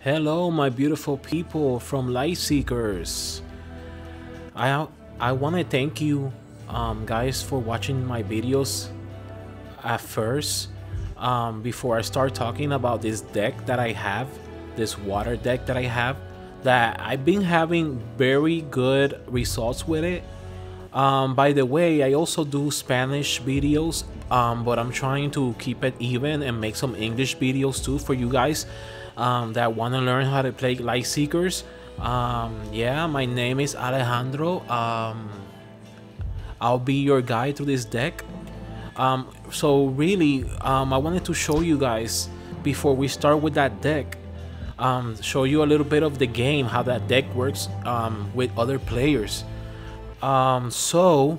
Hello, my beautiful people from Lightseekers. I want to thank you, guys, for watching my videos at first. Before I start talking about this deck that I have, this water deck that I have, that I've been having very good results with it. By the way, I also do Spanish videos, but I'm trying to keep it even and make some English videos too for you guys that want to learn how to play Lightseekers. Yeah, my name is Alejandro. I'll be your guide through this deck. So really, I wanted to show you guys before we start with that deck. Show you a little bit of the game, how that deck works with other players. So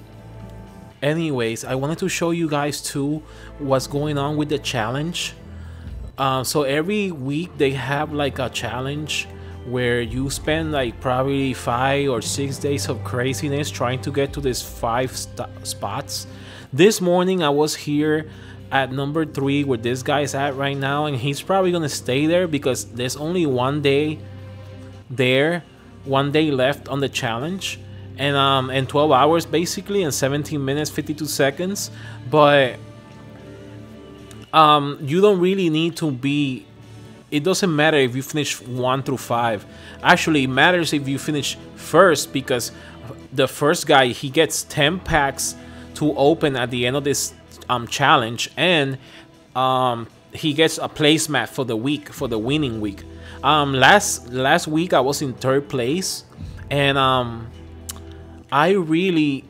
anyways, I wanted to show you guys too what's going on with the challenge. So every week they have like a challenge where you spend like probably 5 or 6 days of craziness trying to get to these 5 spots. This morning I was here at number 3 where this guy's at right now, and he's probably gonna stay there because there's only one day left on the challenge, and 12 hours basically, and 17 minutes 52 seconds. But you don't really need to be, it doesn't matter if you finish 1 through 5. Actually, it matters if you finish first, because the first guy, he gets 10 packs to open at the end of this challenge, and he gets a placemat for the week, for the winning week. Last week I was in 3rd place, and I really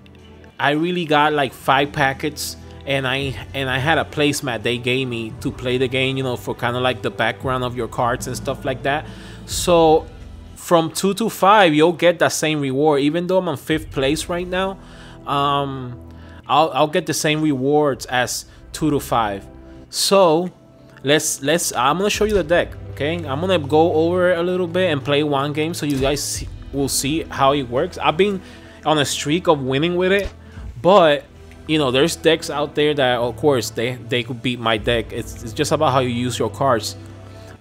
got like 5 packets, and I had a placemat they gave me to play the game, you know, for kind of like the background of your cards and stuff like that. So from 2 to 5 you'll get that same reward. Even though I'm on 5th place right now, I'll get the same rewards as 2 to 5. So I'm gonna show you the deck. Okay, I'm gonna go over a little bit and play one game so you guys will see how it works. I've been on a streak of winning with it, but you know, there's decks out there that of course they could beat my deck. It's just about how you use your cards.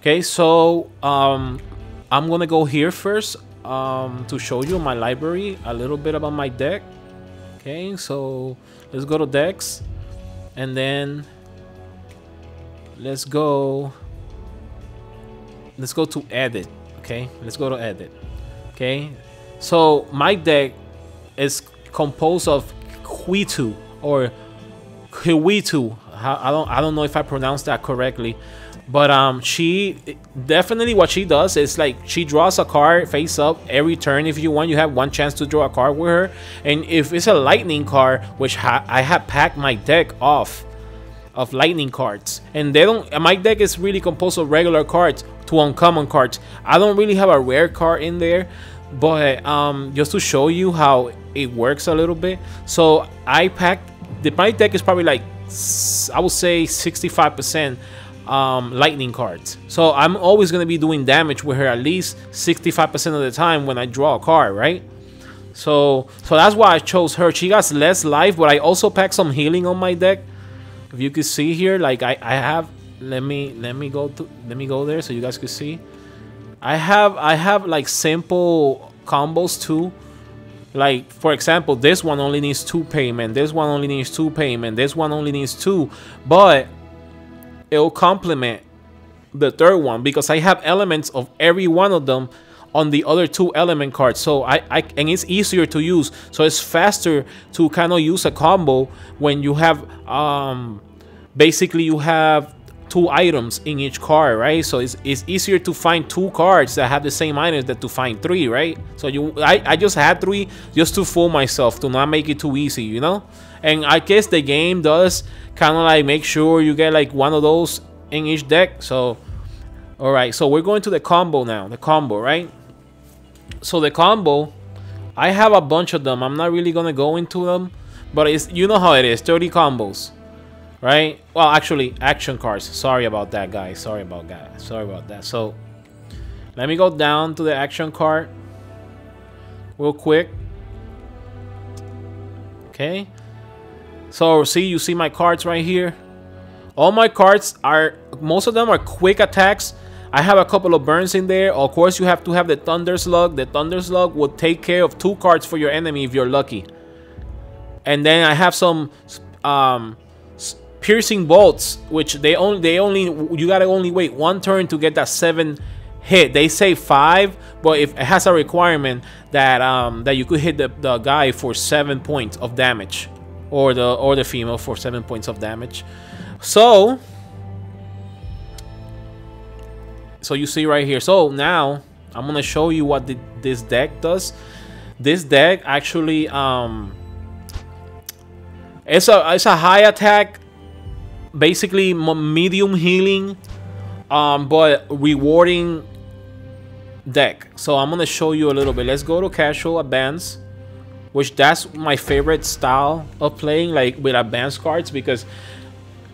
Okay, so I'm gonna go here first to show you my library, a little bit about my deck. Okay, so let's go to decks, and then let's go to edit. Okay, let's go to edit. Okay, so my deck is composed of Huitu or Huitu. I don't know if I pronounced that correctly, but she definitely, what she does is like she draws a card face up every turn. If you want, you have 1 chance to draw a card with her, and if it's a lightning card, which I have packed my deck off of lightning cards, and my deck is really composed of regular cards to uncommon cards. I don't really have a rare card in there, but just to show you how it works a little bit. So I packed my deck is probably like, I would say 65% lightning cards. So I'm always gonna be doing damage with her at least 65% of the time when I draw a card, right? So that's why I chose her. She got less life, but I also packed some healing on my deck. If you can see here, like I have, let me go there so you guys can see. I have like simple combos too. Like for example, this one only needs 2 payment, this one only needs 2 payment, this one only needs 2, but it'll complement the 3rd one because I have elements of every one of them on the other 2 element cards. So and it's easier to use, so it's faster to kind of use a combo when you have basically you have 2 items in each card, right? So it's easier to find 2 cards that have the same items than to find 3, right? So I just had 3 just to fool myself, to not make it too easy, you know? And I guess the game does kind of like make sure you get like 1 of those in each deck. So alright, so we're going to the combo now. The combo, right? So the combo, I have a bunch of them. I'm not really gonna go into them, but it's, you know how it is, 30 combos. Right? Well, actually, action cards. Sorry about that, guys. Sorry about that. So, let me go down to the action card real quick. Okay. So, you see my cards right here. All my cards are, most of them are quick attacks. I have a couple of burns in there. Of course, you have to have the Thunder Slug. The Thunder Slug will take care of 2 cards for your enemy if you're lucky. And then I have some piercing bolts, which they only you gotta only wait 1 turn to get that 7 hit. They say 5, but if it has a requirement that that you could hit the guy for 7 points of damage, or the female for 7 points of damage. So you see right here. So now I'm gonna show you what this deck does. This deck actually it's a high attack, basically medium healing, but rewarding deck. So I'm gonna show you a little bit. Let's go to casual advance, which that's my favorite style of playing, like with advanced cards, because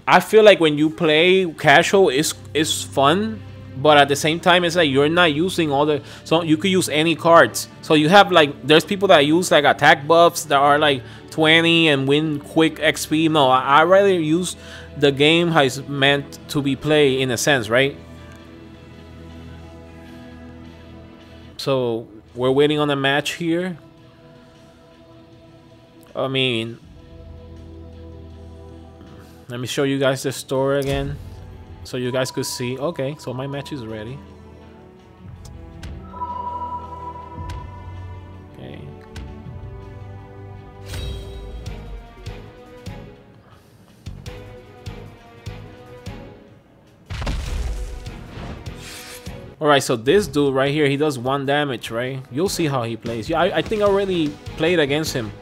I feel like when you play casual is fun, but at the same time it's like you're not using all the, so you could use any cards. So you have like, there's people that use like attack buffs that are like 20 and win quick XP. No, I rather use the game how it's meant to be played, in a sense, right? So we're waiting on a match here. I mean, let me show you guys the store again, so you guys could see. Okay, so my match is ready. Okay. Alright, so this dude right here, he does 1 damage, right? You'll see how he plays. Yeah, I think I already played against him.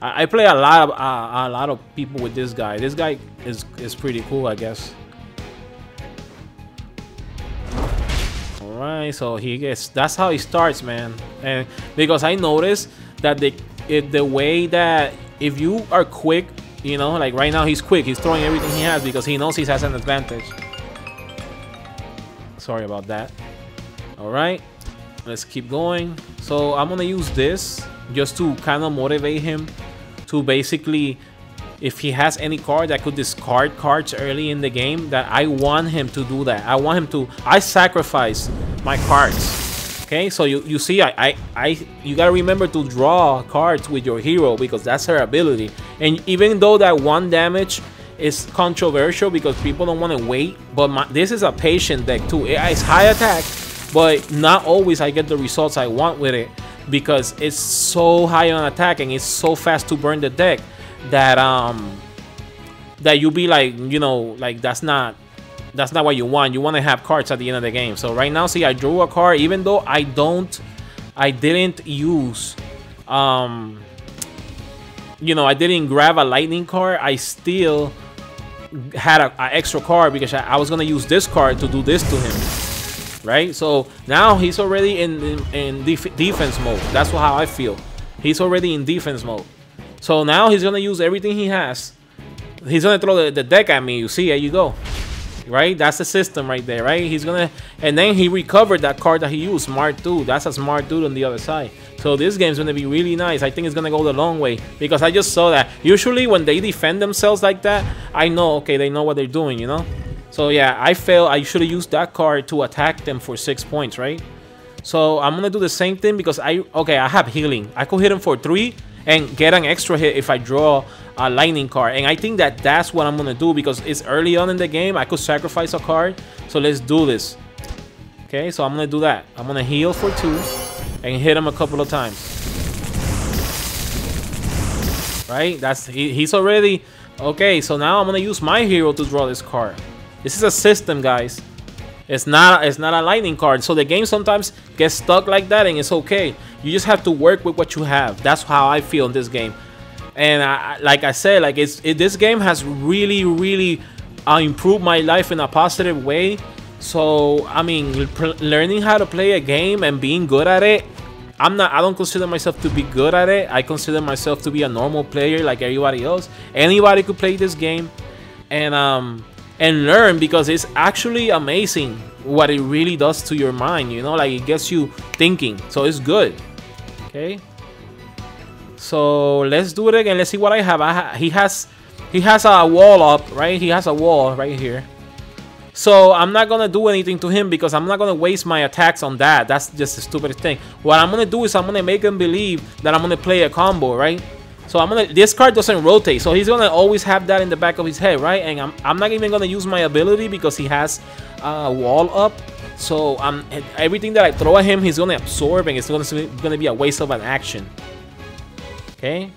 I play a lot of people with this guy. This guy is pretty cool, I guess. Alright, so that's how he starts, man. And because I noticed that the way that if you are quick, you know, like right now he's quick, he's throwing everything he has because he knows he has an advantage. Sorry about that. Alright, let's keep going. So I'm gonna use this just to kind of motivate him to basically, if he has any card that could discard cards early in the game, that I want him to do that. I want him to, I sacrifice my cards. Okay, so you see, you gotta remember to draw cards with your hero, because that's her ability. And even though that 1 damage is controversial because people don't want to wait, but this is a patient deck too. It's high attack, but not always I get the results I want with it, because it's so high on attack and it's so fast to burn the deck that that you be like, you know, like that's not what you want. You want to have cards at the end of the game. So right now, see, I drew a card, even though I didn't use you know, I didn't grab a lightning card. I still had an extra card because I was gonna use this card to do this to him, right? So now he's already in defense mode. That's how I feel. He's already in defense mode. So now he's gonna use everything he has. He's gonna throw the deck at me. You see, there you go, right? That's the system right there, right? He's gonna, and then he recovered that card that he used. Smart dude. That's a smart dude on the other side. So this game's gonna be really nice. I think it's gonna go the long way, because I just saw that. Usually when they defend themselves like that, I know, okay, they know what they're doing, you know? So yeah, I should have used that card to attack them for 6 points, right? So I'm gonna do the same thing because I have healing. I could hit him for 3 and get an extra hit if I draw a lightning card. And I think that's what I'm gonna do, because it's early on in the game. I could sacrifice a card. So let's do this. Okay, so I'm gonna do that. I'm gonna heal for 2 and hit him a couple of times. Right? He's already okay. So now I'm gonna use my hero to draw this card. This is a system, guys. It's not a lightning card. So the game sometimes gets stuck like that, and it's okay. You just have to work with what you have. That's how I feel in this game. And like I said, like this game has really improved my life in a positive way. So I mean, learning how to play a game and being good at it. I don't consider myself to be good at it. I consider myself to be a normal player like everybody else. Anybody could play this game and learn, because it's actually amazing what it really does to your mind, you know, like it gets you thinking. So it's good. Okay, so let's do it again. Let's see what I have. He has a wall up, right? He has a wall right here. So I'm not gonna do anything to him because I'm not gonna waste my attacks on that. That's just the stupidest thing. What I'm gonna do is I'm gonna make him believe that I'm gonna play a combo, right? So this card doesn't rotate, so he's gonna always have that in the back of his head, right? And I'm not even gonna use my ability because he has wall up. So everything that I throw at him, he's gonna absorb, and it's gonna be a waste of an action. Okay.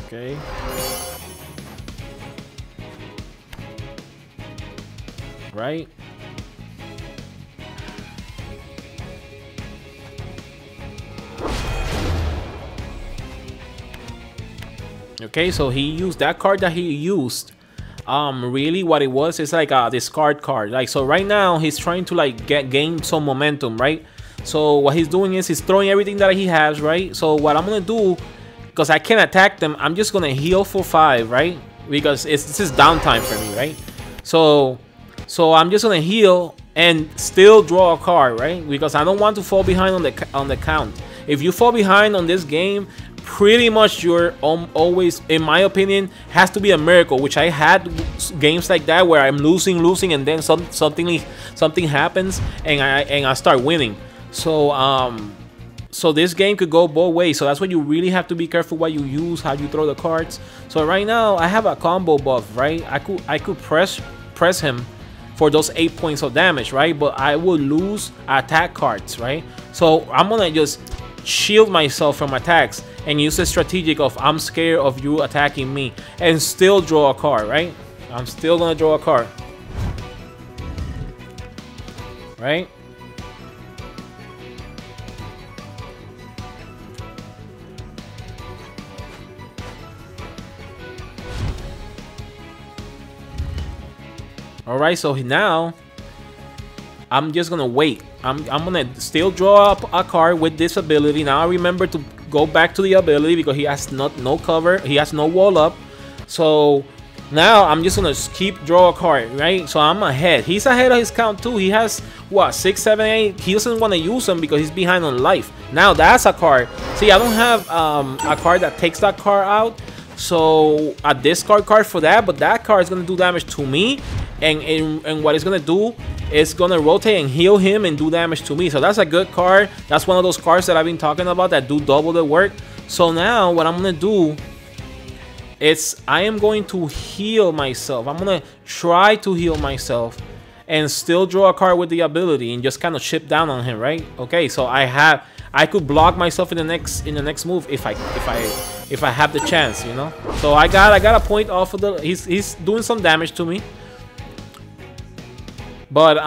Okay. Right. Okay, so he used that card that he used. Really what it was is like a discard card. Like, so right now he's trying to like gain some momentum, right? So what he's doing is he's throwing everything that he has, right? So what I'm gonna do, because I can't attack them, I'm just gonna heal for 5, right? Because this is downtime for me, right? So I'm just gonna heal and still draw a card, right? Because I don't want to fall behind on the count. If you fall behind on this game, pretty much you're always, in my opinion, has to be a miracle. Which I had games like that where I'm losing, and then something happens and I start winning. So this game could go both ways. So that's why you really have to be careful what you use, how you throw the cards. So right now I have a combo buff, right? I could press him for those 8 points of damage, right? But I will lose attack cards, right? So I'm gonna just shield myself from attacks and use the strategic of I'm scared of you attacking me and still draw a card, right? I'm still gonna draw a card, right? All right, so now I'm just gonna wait. I'm gonna still draw up a card with this ability. Now I remember to go back to the ability because he has no cover, he has no wall up. So now I'm just gonna keep draw a card, right? So I'm ahead. He's ahead of his count too. He has what, 6, 7, 8. He doesn't want to use them because he's behind on life. Now that's a card. See, I don't have a card that takes that card out. So a discard card for that, but that card is gonna do damage to me, and what it's gonna do, it's gonna rotate and heal him and do damage to me. So that's a good card. That's one of those cards that I've been talking about that do double the work. So now what I'm gonna do is I am going to heal myself. I'm gonna try to heal myself and still draw a card with the ability and just kind of chip down on him, right? Okay, so I could block myself in the next move if I have the chance, you know. So I got a point off of the. He's doing some damage to me. But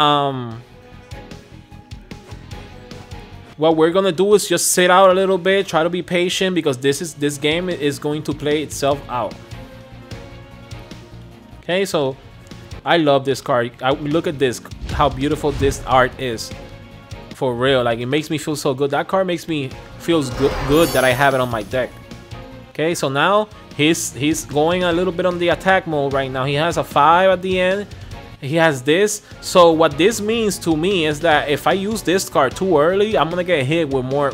what we're gonna do is just sit out a little bit, try to be patient because this game is going to play itself out. Okay, so I love this card. Look at this, how beautiful this art is. For real, like it makes me feel so good. That card makes me feels good that I have it on my deck. Okay, so now he's going a little bit on the attack mode right now. He has a 5 at the end. He has this. So what this means to me is that if I use this card too early, I'm gonna get hit with more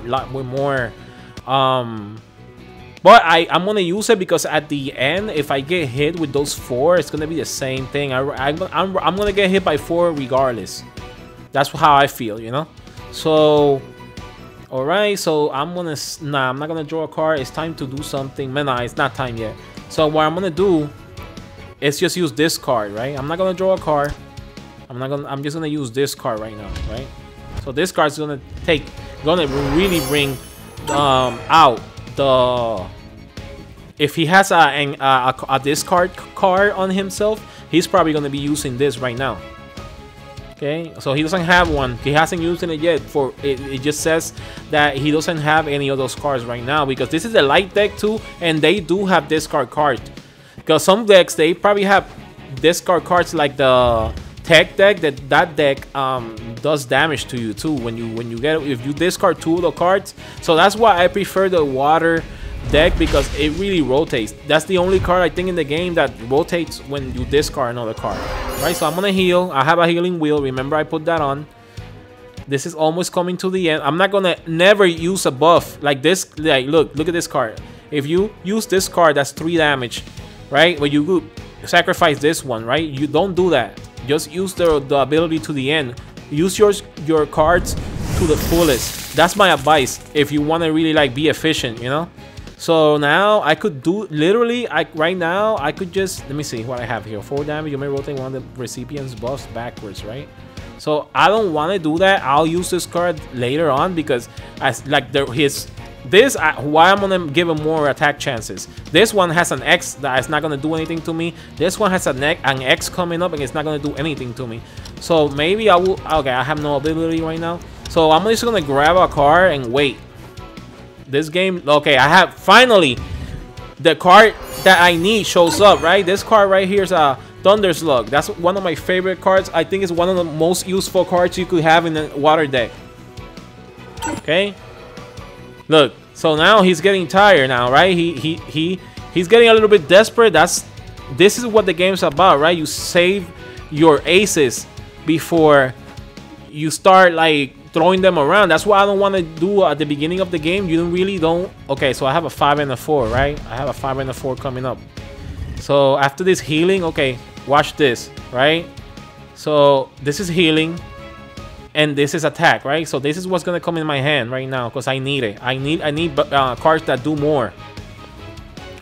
but I'm gonna use it because at the end, if I get hit with those 4, it's gonna be the same thing. I'm gonna get hit by 4 regardless. That's how I feel, you know. So all right, so I'm not gonna draw a card. It's time to do something. Man, nah, it's not time yet. So what I'm gonna do, it's just use this card, right? I'm not gonna draw a card. I'm just gonna use this card right now, right? So this card's gonna really bring out the. If he has a discard card on himself, he's probably gonna be using this right now. Okay, so he doesn't have one. He hasn't used it yet. It just says that he doesn't have any of those cards right now because this is a light deck too, and they do have discard cards. Because some decks, they probably have discard cards like the tech deck. That deck does damage to you too when you get, if you discard 2 of the cards. So that's why I prefer the water deck because it really rotates. That's the only card I think in the game that rotates when you discard another card. Right, so I'm gonna heal. I have a healing wheel. Remember, I put that on. This is almost coming to the end. I'm not gonna never use a buff like this. Like, look at this card. If you use this card, that's 3 damage. Right, when you sacrifice this one, right? You don't do that. Just use the ability to the end. Use your cards to the fullest. That's my advice if you want to really like be efficient, you know. So now I could do literally, right now I could just, let me see what I have here. 4 damage. You may rotate one of the recipient's buffs backwards, right? So I don't want to do that. I'll use this card later on because as like why I'm gonna give him more attack chances. This one has an X that is not gonna do anything to me. This one has an X coming up and it's not gonna do anything to me. So maybe I will. Okay, I have no ability right now. So I'm just gonna grab a card and wait. This game, okay, I have finally the card that I need shows up, right? This card right here is a Thunder Slug. That's one of my favorite cards. I think it's one of the most useful cards you could have in the water deck. Okay, look. So now he's getting tired now, right? He's getting a little bit desperate. This is what the game's about, right? You save your aces before you start like throwing them around. That's what I don't want to do at the beginning of the game. You don't. Okay, so I have a 5 and a 4, right? I have a 5 and a 4 coming up. So after this healing, okay, watch this, right? So this is healing and this is attack, right? So this is what's gonna come in my hand right now because I need it. I need cards that do more,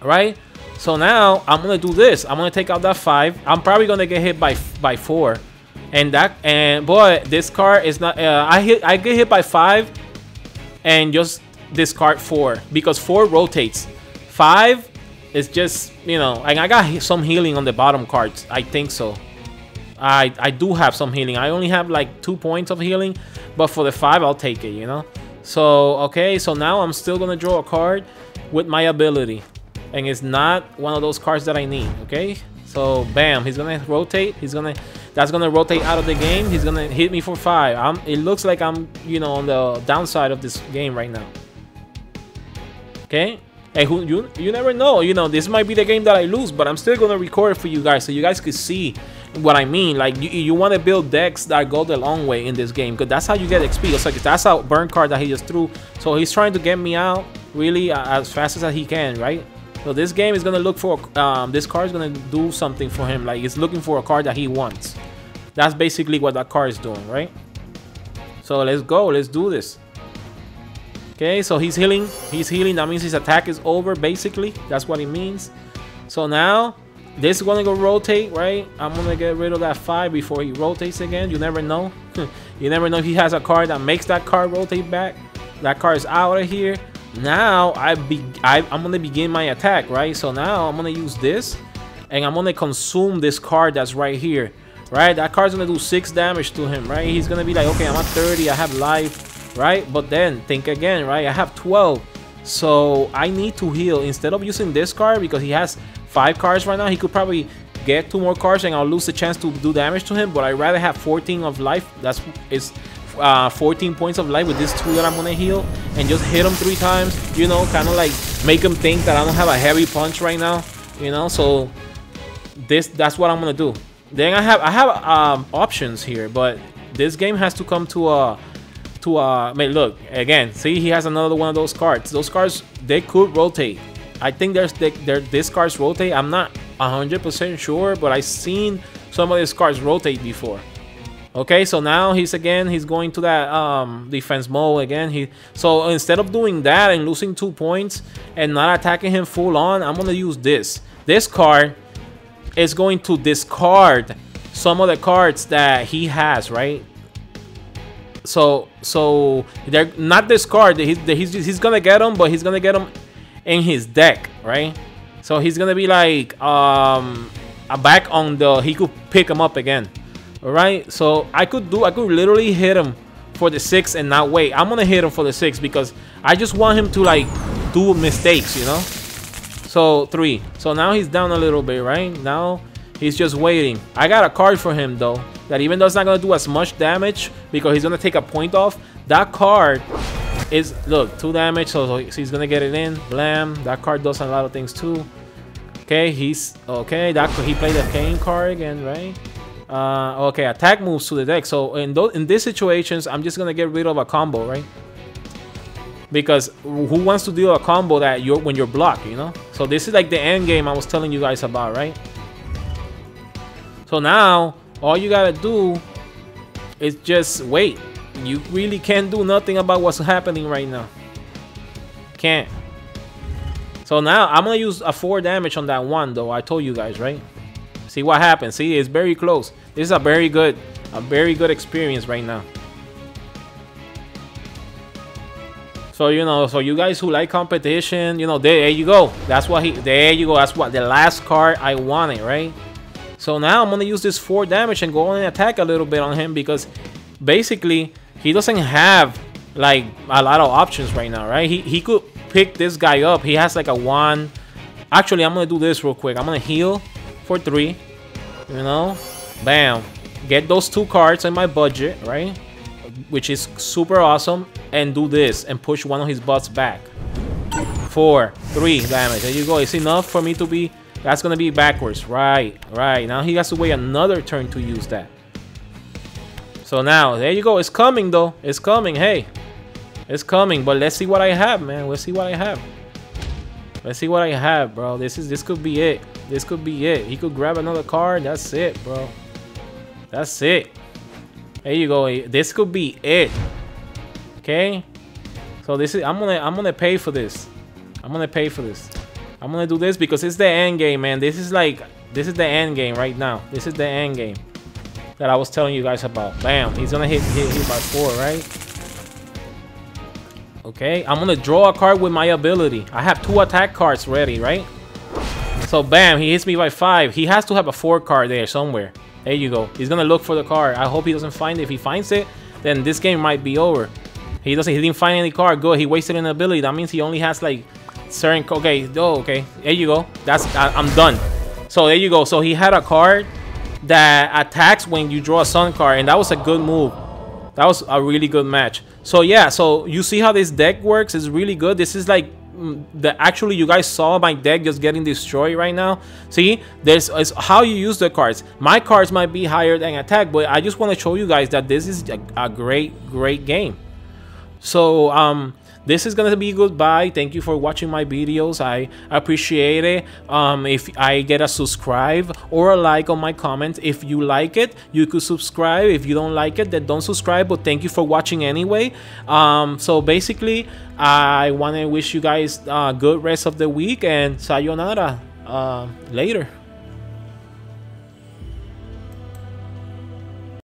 right? So now I'm gonna do this. I'm gonna take out that 5. I'm probably gonna get hit by 4. And boy, this card is not. I get hit by 5, and just discard 4 because 4 rotates. 5 is just, you know, and I got some healing on the bottom cards. I think so. I do have some healing. I only have like 2 points of healing, but for the 5, I'll take it. You know. So okay, so now I'm still gonna draw a card with my ability, and it's not one of those cards that I need. Okay. So bam, he's gonna rotate. That's gonna rotate out of the game. He's gonna hit me for 5. It looks like I'm, you know, on the downside of this game right now. Okay, hey, you never know. You know, this might be the game that I lose, but I'm still gonna record it for you guys so you guys could see what I mean. Like you want to build decks that go the long way in this game because that's how you get XP. It's like that's a burn card that he just threw. So he's trying to get me out really as fast as he can, right? So this game is gonna look for this card is gonna do something for him. Like it's looking for a card that he wants. That's basically what that card is doing, right? So let's go. Let's do this. Okay, so he's healing. He's healing. That means his attack is over. Basically, that's what it means. So now this is gonna go rotate, right? I'm gonna get rid of that 5 before he rotates again. You never know. You never know if he has a card that makes that card rotate back. That card is out of here. Now I'm gonna begin my attack, right? So now I'm gonna use this and I'm gonna consume this card that's right here, right? That card's gonna do 6 damage to him, right? He's gonna be like, okay, I'm at 30, I have life, right? But then think again, right? I have 12, so I need to heal. Instead of using this card because he has 5 cards right now, he could probably get 2 more cards and I'll lose the chance to do damage to him. But I'd rather have 14 of life. That's 14 points of life with this 2 that I'm gonna heal and just hit him 3 times, you know, kind of like make him think that I don't have a heavy punch right now, you know. So that's what I'm gonna do. Then I have options here, but this game has to come to a look again. See, he has another one of those cards. Those cards, they could rotate. I think these cards rotate. I'm not 100% sure, but I've seen some of these cards rotate before. Okay, so now he's going to that defense mode again. So instead of doing that and losing 2 points and not attacking him full on, I'm gonna use this. This card is going to discard some of the cards that he has, right? So they're not discard. He's gonna get them, but he's gonna get them in his deck, right? So he's gonna be like back on the. He could pick them up again. All right, so I could literally hit him for the 6 and not wait. I'm gonna hit him for the 6 because I just want him to like do mistakes, you know. So 3. So now he's down a little bit, right? Now he's just waiting. I got a card for him though that even though it's not gonna do as much damage because he's gonna take a point off. That card is, look, 2 damage. So he's gonna get it in. Blam. That card does a lot of things too. Okay, he's okay. He played a Kane card again, right? Okay, attack moves to the deck. So in these situations, I'm just gonna get rid of a combo, right? Because who wants to deal a combo that when you're blocked, you know? So this is like the end game I was telling you guys about, right? So now all you gotta do is just wait. You really can't do nothing about what's happening right now. Can't. So now I'm gonna use a 4 damage on that one though. I told you guys, right? See what happens. See, it's very close. This is a very good experience right now. So you know, so you guys who like competition, you know, there you go. That's what there you go. That's what the last card I wanted, right? So now I'm gonna use this 4 damage and go on and attack a little bit on him, because basically he doesn't have like a lot of options right now, right? He could pick this guy up. He has like a 1. Actually, I'm gonna do this real quick. I'm gonna heal for 3. You know, bam, get those 2 cards in my budget, right? Which is super awesome. And do this and push one of his butts back. 4, 3 damage. There you go. It's enough for me to be. That's gonna be backwards. Right. Now he has to wait another turn to use that. So now there you go. It's coming though. It's coming. Hey, it's coming. But let's see what I have, man. Let's see what I have. Let's see what I have, bro. This could be it. This could be it. He could grab another card. That's it, bro. That's it. There you go. This could be it. Okay. So this is I'm gonna pay for this. I'm gonna pay for this. I'm gonna do this because it's the end game, man. This is the end game right now. This is the end game that I was telling you guys about. Bam. He's gonna hit by 4, right? Okay. I'm gonna draw a card with my ability. I have 2 attack cards ready, right? So bam, he hits me by 5. He has to have a 4 card there somewhere. There you go. He's gonna look for the card. I hope he doesn't find it. If he finds it, then this game might be over. He didn't find any card. Good. He wasted an ability. That means he only has like certain. Okay. Oh, okay. There you go. I'm done. So there you go. So he had a card that attacks when you draw a sun card, and that was a good move. That was a really good match. So yeah. So you see how this deck works? It's really good. This is like actually you guys saw my deck just getting destroyed right now. See, it's how you use the cards. My cards might be higher than attack, but I just want to show you guys that this is a great game. So this is gonna be goodbye. Thank you for watching my videos. I appreciate it. If I get a subscribe or a like on my comment, if you like it, you could subscribe. If you don't like it, then don't subscribe, but thank you for watching anyway. So basically I want to wish you guys a good rest of the week, and sayonara later.